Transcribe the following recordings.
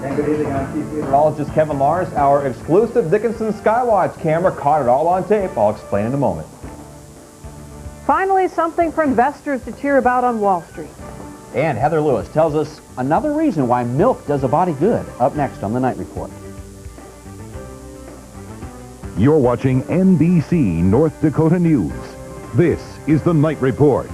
And good evening, I'm Chief Meteorologist Kevin Lars. Our exclusive Dickinson Skywatch camera caught it all on tape. I'll explain in a moment. Finally, something for investors to cheer about on Wall Street. And Heather Lewis tells us another reason why milk does a body good. Up next on the Night Report. You're watching NBC North Dakota News. This is the Night Report.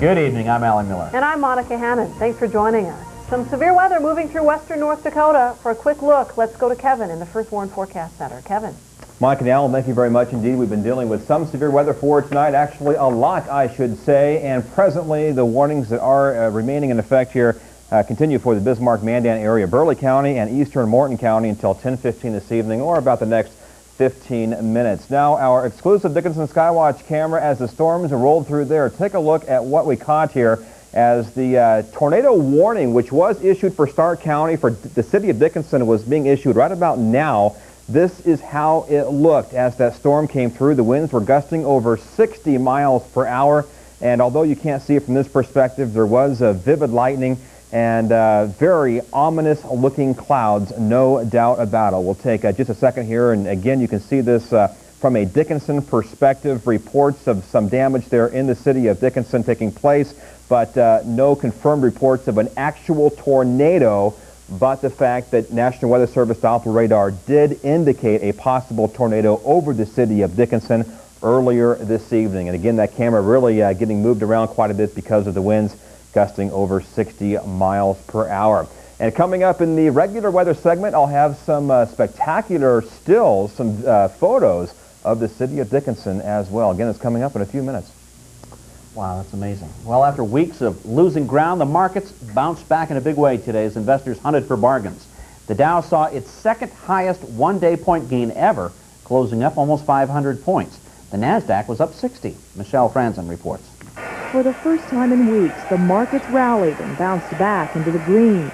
Good evening, I'm Alan Miller. And I'm Monica Hannon. Thanks for joining us. Some severe weather moving through western North Dakota. For a quick look, let's go to Kevin in the First Warn Forecast Center. Kevin. Monica and Alan, thank you very much indeed. We've been dealing with some severe weather for tonight, actually a lot, I should say, and presently the warnings that are remaining in effect here continue for the Bismarck-Mandan area, Burley County and eastern Morton County until 10:15 this evening, or about the next 15 minutes. Now, our exclusive Dickinson Skywatch camera, as the storms rolled through there, take a look at what we caught here as the tornado warning, which was issued for Stark County, for the city of Dickinson, was being issued right about now. This is how it looked as that storm came through. The winds were gusting over 60 miles per hour, and although you can't see it from this perspective, there was vivid lightning and very ominous looking clouds, no doubt about it. We'll take just a second here, and again you can see this from a Dickinson perspective. Reports of some damage there in the city of Dickinson taking place, but no confirmed reports of an actual tornado, but the fact that National Weather Service Doppler radar did indicate a possible tornado over the city of Dickinson earlier this evening. And again, that camera really getting moved around quite a bit because of the winds gusting over 60 miles per hour. And coming up in the regular weather segment, I'll have some spectacular stills, some photos of the city of Dickinson as well. Again, it's coming up in a few minutes. Wow, that's amazing. Well, after weeks of losing ground, the markets bounced back in a big way today as investors hunted for bargains. The Dow saw its second highest one-day point gain ever, closing up almost 500 points. The Nasdaq was up 60. Michelle Franzen reports. For the first time in weeks, the markets rallied and bounced back into the green.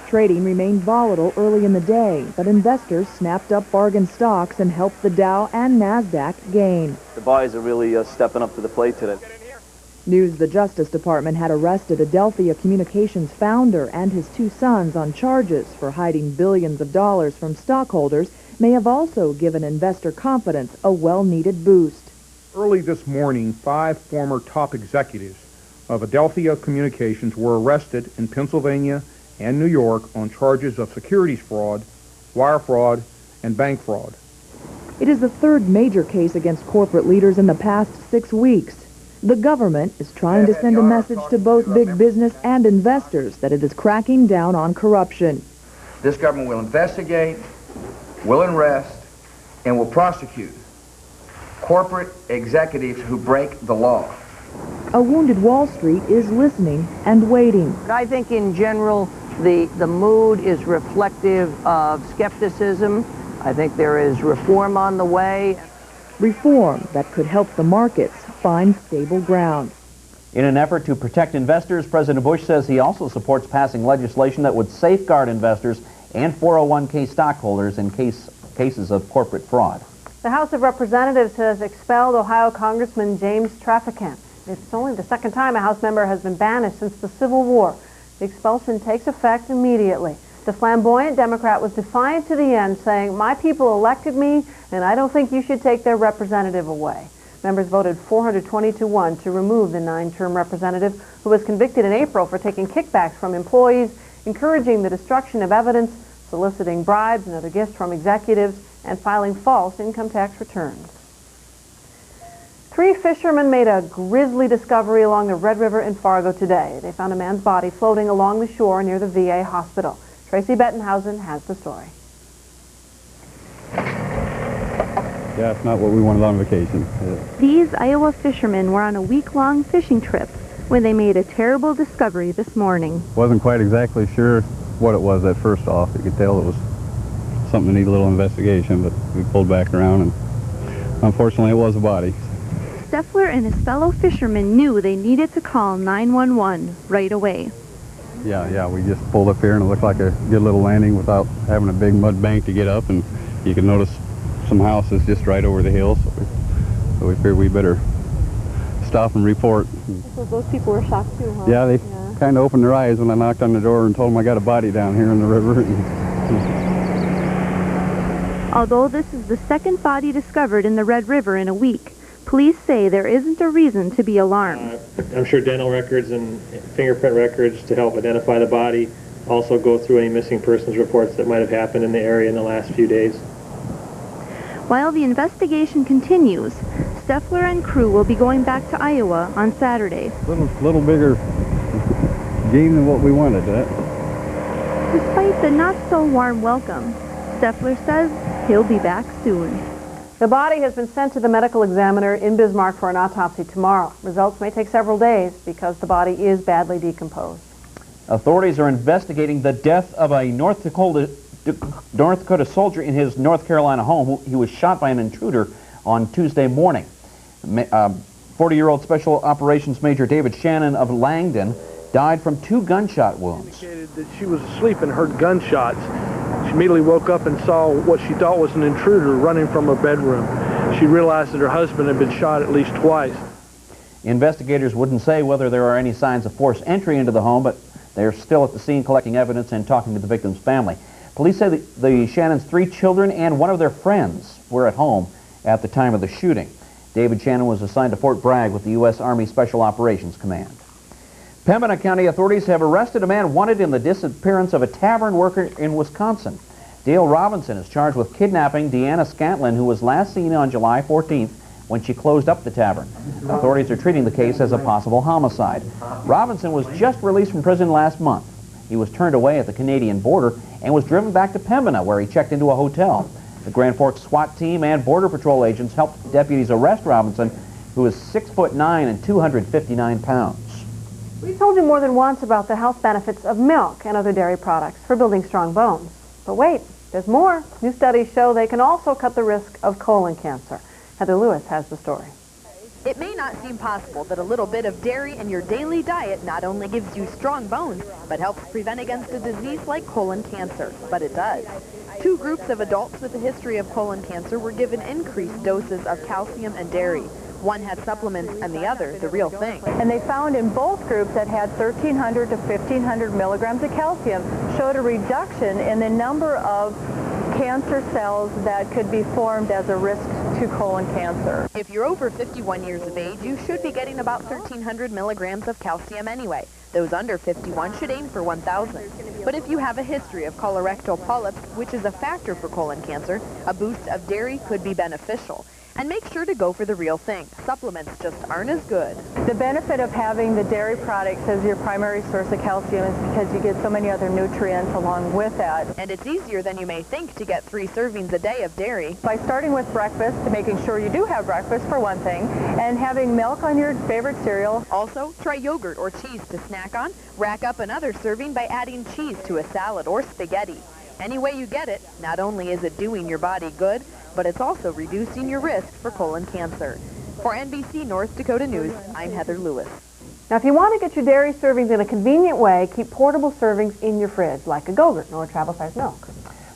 Trading remained volatile early in the day, but investors snapped up bargain stocks and helped the Dow and Nasdaq gain. The buys are really stepping up to the plate today. News the Justice Department had arrested Adelphia Communications founder and his two sons on charges for hiding billions of dollars from stockholders may have also given investor confidence a well-needed boost. Early this morning, 5 former top executives of Adelphia Communications were arrested in Pennsylvania and New York on charges of securities fraud, wire fraud, and bank fraud. It is the third major case against corporate leaders in the past 6 weeks. The government is trying to send a message to both big business and investors that it is cracking down on corruption. This government will investigate, will arrest, and will prosecute corporate executives who break the law. A wounded Wall Street is listening and waiting. I think in general the mood is reflective of skepticism. I think there is reform on the way. Reform that could help the markets find stable ground. In an effort to protect investors, President Bush says he also supports passing legislation that would safeguard investors and 401k stockholders in cases of corporate fraud. The House of Representatives has expelled Ohio Congressman James Traficant. It's only the second time a House member has been banished since the Civil War. The expulsion takes effect immediately. The flamboyant Democrat was defiant to the end, saying, "My people elected me, and I don't think you should take their representative away." Members voted 420-1 to remove the 9-term representative who was convicted in April for taking kickbacks from employees, encouraging the destruction of evidence, soliciting bribes and other gifts from executives, and filing false income tax returns. 3 fishermen made a grisly discovery along the Red River in Fargo today. They found a man's body floating along the shore near the VA hospital. Tracy Bettenhausen has the story. Yeah, it's not what we wanted on vacation. These Iowa fishermen were on a week-long fishing trip when they made a terrible discovery this morning. Wasn't quite exactly sure what it was at first off. You could tell it was something that needed a little investigation, but we pulled back around and unfortunately it was a body. Steffler and his fellow fishermen knew they needed to call 911 right away. Yeah, we just pulled up here and it looked like a good little landing without having a big mud bank to get up, and you can notice some houses just right over the hill, so we figured we better stop and report. So those people were shocked too, huh? Yeah, kind of opened their eyes when I knocked on the door and told them I got a body down here in the river. Although this is the second body discovered in the Red River in a week, police say there isn't a reason to be alarmed. I'm sure dental records and fingerprint records to help identify the body also go through any missing persons reports that might have happened in the area in the last few days. While the investigation continues, Steffler and crew will be going back to Iowa on Saturday. Little bigger game than what we wanted. Despite the not-so-warm welcome, Steffler says he'll be back soon. The body has been sent to the medical examiner in Bismarck for an autopsy tomorrow. Results may take several days because the body is badly decomposed. Authorities are investigating the death of a North Dakota soldier in his North Carolina home. He was shot by an intruder on Tuesday morning. 40-year-old Special Operations Major David Shannon of Langdon died from 2 gunshot wounds. Indicated that she was asleep and heard gunshots. She immediately woke up and saw what she thought was an intruder running from her bedroom. She realized that her husband had been shot at least twice. Investigators wouldn't say whether there are any signs of forced entry into the home, but they're still at the scene collecting evidence and talking to the victim's family. Police say that the Shannon's 3 children and one of their friends were at home at the time of the shooting. David Shannon was assigned to Fort Bragg with the U.S. Army Special Operations Command. Pembina County authorities have arrested a man wanted in the disappearance of a tavern worker in Wisconsin. Dale Robinson is charged with kidnapping Deanna Scantlin, who was last seen on July 14th when she closed up the tavern. Authorities are treating the case as a possible homicide. Robinson was just released from prison last month. He was turned away at the Canadian border and was driven back to Pembina, where he checked into a hotel. The Grand Forks SWAT team and Border Patrol agents helped deputies arrest Robinson, who is 6'9" and 259 pounds. We've told you more than once about the health benefits of milk and other dairy products for building strong bones. But wait, there's more. New studies show they can also cut the risk of colon cancer. Heather Lewis has the story. It may not seem possible that a little bit of dairy in your daily diet not only gives you strong bones, but helps prevent against a disease like colon cancer. But it does. 2 groups of adults with a history of colon cancer were given increased doses of calcium and dairy. One had supplements and the other the real thing. And they found in both groups that had 1,300 to 1,500 milligrams of calcium showed a reduction in the number of cancer cells that could be formed as a risk to colon cancer. If you're over 51 years of age, you should be getting about 1,300 milligrams of calcium anyway. Those under 51 should aim for 1,000. But if you have a history of colorectal polyps, which is a factor for colon cancer, a boost of dairy could be beneficial. And make sure to go for the real thing. Supplements just aren't as good. The benefit of having the dairy products as your primary source of calcium is because you get so many other nutrients along with that. And it's easier than you may think to get 3 servings a day of dairy. By starting with breakfast, making sure you do have breakfast for one thing, and having milk on your favorite cereal. Also, try yogurt or cheese to snack on. Rack up another serving by adding cheese to a salad or spaghetti. Any way you get it, not only is it doing your body good, but it's also reducing your risk for colon cancer. For NBC North Dakota News, I'm Heather Lewis. Now, if you want to get your dairy servings in a convenient way, keep portable servings in your fridge, like a Go-Gurt or travel-size milk.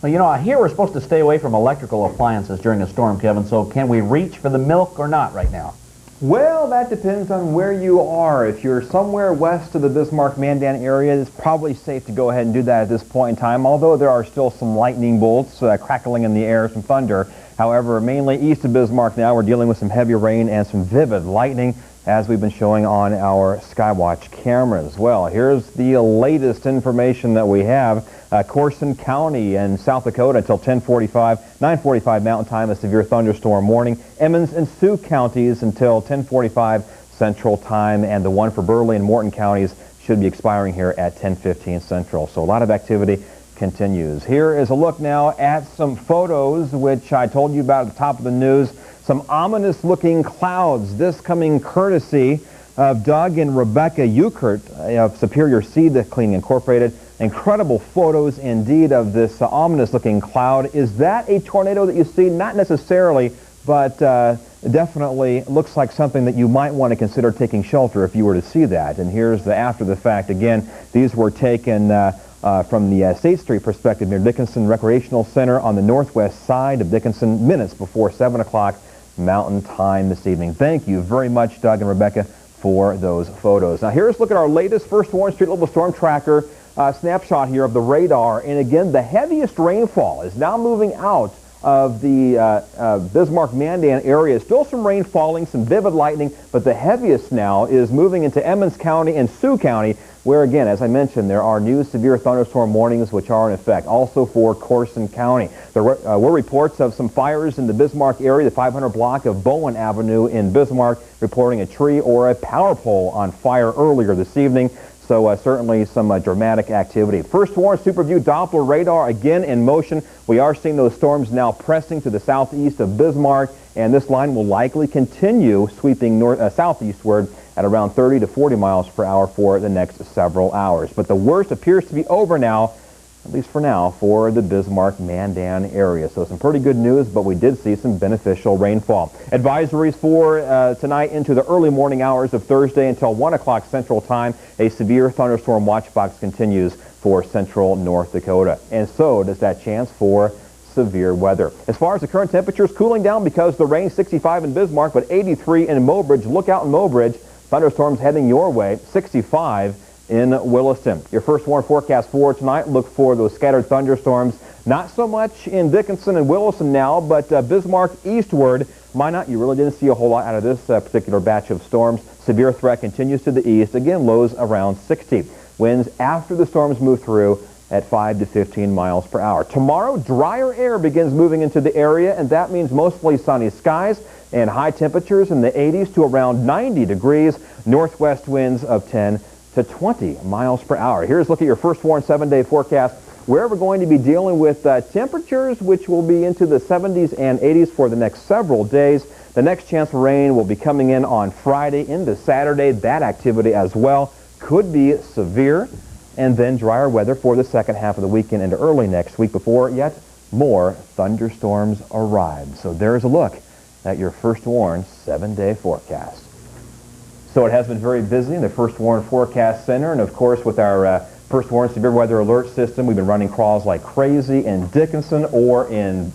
Well, you know, I hear we're supposed to stay away from electrical appliances during a storm, Kevin, so can we reach for the milk or not right now? Well, that depends on where you are. If you're somewhere west of the Bismarck-Mandan area, it's probably safe to go ahead and do that at this point in time, although there are still some lightning bolts crackling in the air, some thunder. However, mainly east of Bismarck now, we're dealing with some heavy rain and some vivid lightning, as we've been showing on our Skywatch cameras. Well, here's the latest information that we have. Corson County and South Dakota until 9:45 Mountain Time, a severe thunderstorm warning. Emmons and Sioux counties until 10:45 Central Time, and the one for Burley and Morton counties should be expiring here at 10:15 Central. So a lot of activity continues. Here is a look now at some photos which I told you about at the top of the news. Some ominous looking clouds. This coming courtesy of Doug and Rebecca Euchert of Superior Seed Cleaning Incorporated. Incredible photos indeed of this ominous looking cloud. Is that a tornado that you see? Not necessarily, but definitely looks like something that you might want to consider taking shelter if you were to see that. And here's the after the fact. Again, these were taken from the State Street perspective near Dickinson Recreational Center on the northwest side of Dickinson, minutes before 7 o'clock Mountain Time this evening. Thank you very much, Doug and Rebecca, for those photos. Now here's a look at our latest First Warren Street Level Storm Tracker snapshot here of the radar. And again, the heaviest rainfall is now moving out of the Bismarck-Mandan area. Still some rain falling, some vivid lightning, but the heaviest now is moving into Emmons County and Sioux County, where again, as I mentioned, there are new severe thunderstorm warnings which are in effect. Also for Corson County. There were reports of some fires in the Bismarck area, the 500 block of Bowen Avenue in Bismarck, reporting a tree or a power pole on fire earlier this evening. So certainly some dramatic activity. First Warren Superview Doppler radar again in motion. We are seeing those storms now pressing to the southeast of Bismarck, and this line will likely continue sweeping southeastward at around 30 to 40 miles per hour for the next several hours. But the worst appears to be over now, at least for now, for the Bismarck-Mandan area. So some pretty good news, but we did see some beneficial rainfall. Advisories for tonight into the early morning hours of Thursday until 1 o'clock Central Time. A severe thunderstorm watch box continues for central North Dakota. And so does that chance for severe weather. As far as the current temperatures, cooling down because of the rain, 65 in Bismarck, but 83 in Mobridge. Look out in Mobridge. Thunderstorms heading your way, 65 in Williston. Your First Warren forecast for tonight, look for those scattered thunderstorms. Not so much in Dickinson and Williston now, but Bismarck eastward. Minot, you really didn't see a whole lot out of this particular batch of storms. Severe threat continues to the east. Again, lows around 60. Winds after the storms move through at 5 to 15 miles per hour. Tomorrow, drier air begins moving into the area, and that means mostly sunny skies and high temperatures in the 80s to around 90 degrees. Northwest winds of 10 to 20 miles per hour. Here's a look at your First Warren 7-day forecast. We're going to be dealing with temperatures which will be into the 70s and 80s for the next several days. The next chance for rain will be coming in on Friday into Saturday. That activity as well could be severe. And then drier weather for the second half of the weekend into early next week before yet more thunderstorms arrive. So there's a look at your First Warren 7-day forecast. So it has been very busy in the First Warren Forecast Center, and of course with our First Warren Severe Weather Alert System, we've been running crawls like crazy in Dickinson or in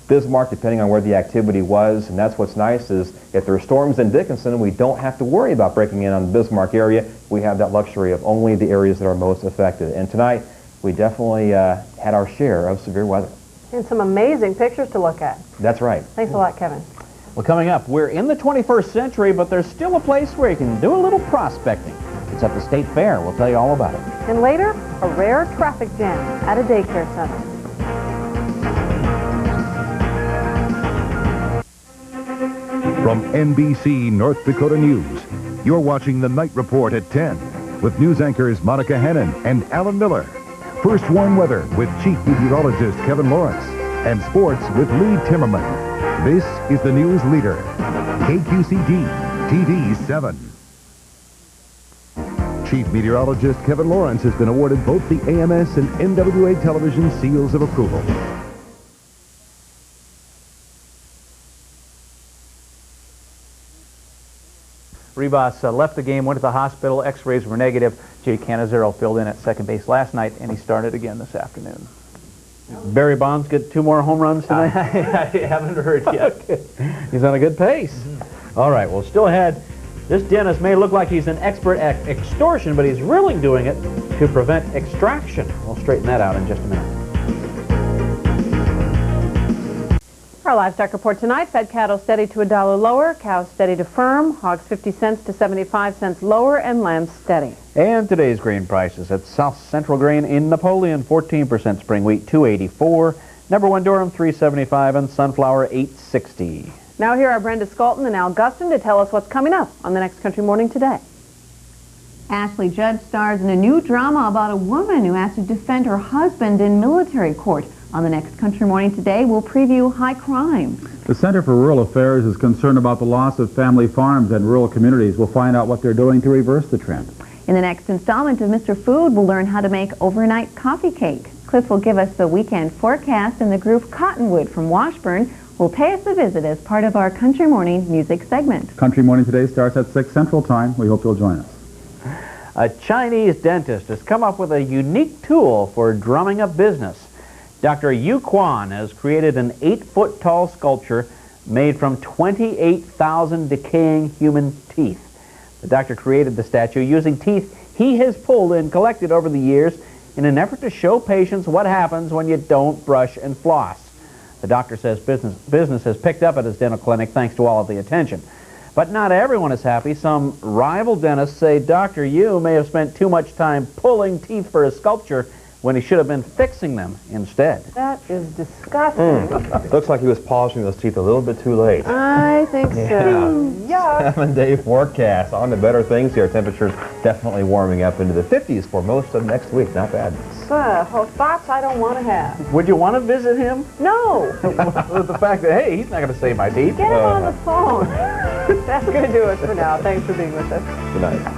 Bismarck, depending on where the activity was. And that's what's nice is if there are storms in Dickinson, we don't have to worry about breaking in on the Bismarck area. We have that luxury of only the areas that are most affected. And tonight, we definitely had our share of severe weather. And some amazing pictures to look at. That's right. Thanks a lot, Kevin. Well, coming up, we're in the 21st century, but there's still a place where you can do a little prospecting. It's at the State Fair. We'll tell you all about it. And later, a rare traffic jam at a daycare center. From NBC North Dakota News, you're watching the Night Report at 10 with news anchors Monica Hannon and Alan Miller. First Warren Weather with Chief Meteorologist Kevin Lawrence and Sports with Lee Timmerman. This is the news leader, KQCD TV 7. Chief Meteorologist Kevin Lawrence has been awarded both the AMS and NWA television seals of approval. Ribas left the game, went to the hospital, x-rays were negative. Jay Canizero filled in at second base last night, and he started again this afternoon. Barry Bonds get 2 more home runs tonight? I haven't heard yet. He's on a good pace. All right, well, still ahead. This dentist may look like he's an expert at extortion, but he's really doing it to prevent extraction. We'll straighten that out in just a minute. Our livestock report tonight, fed cattle steady to $1 lower, cows steady to firm, hogs 50 cents to 75 cents lower, and lambs steady. And today's grain prices at South Central Grain in Napoleon, 14% spring wheat, $2.84, number 1 Durham, $3.75, and sunflower, $8.60. Now here are Brenda Scolton and Al Guston to tell us what's coming up on the Next Country Morning today. Ashley Judd stars in a new drama about a woman who has to defend her husband in military court. On the Next Country Morning today, we'll preview high crime. The Center for Rural Affairs is concerned about the loss of family farms and rural communities. We'll find out what they're doing to reverse the trend. In the next installment of Mr. Food, we'll learn how to make overnight coffee cake. Cliff will give us the weekend forecast, and the group Cottonwood from Washburn will pay us a visit as part of our Country Morning music segment. Country Morning today starts at 6 Central Time. We hope you'll join us. A Chinese dentist has come up with a unique tool for drumming up business. Dr. Yu Quan has created an 8-foot-tall sculpture made from 28,000 decaying human teeth. The doctor created the statue using teeth he has pulled and collected over the years in an effort to show patients what happens when you don't brush and floss. The doctor says business has picked up at his dental clinic thanks to all of the attention. But not everyone is happy. Some rival dentists say Dr. Yu may have spent too much time pulling teeth for his sculpture when he should have been fixing them instead. That is disgusting. Looks like he was polishing those teeth a little bit too late. I think so. Yuck. 7-day forecast. On to better things here. Temperatures definitely warming up into the 50s for most of next week. Not bad. Thoughts I don't want to have. Would you want to visit him? No. With the fact that, hey, he's not going to save my teeth. Get him on the phone. That's going to do it for now. Thanks for being with us. Good night.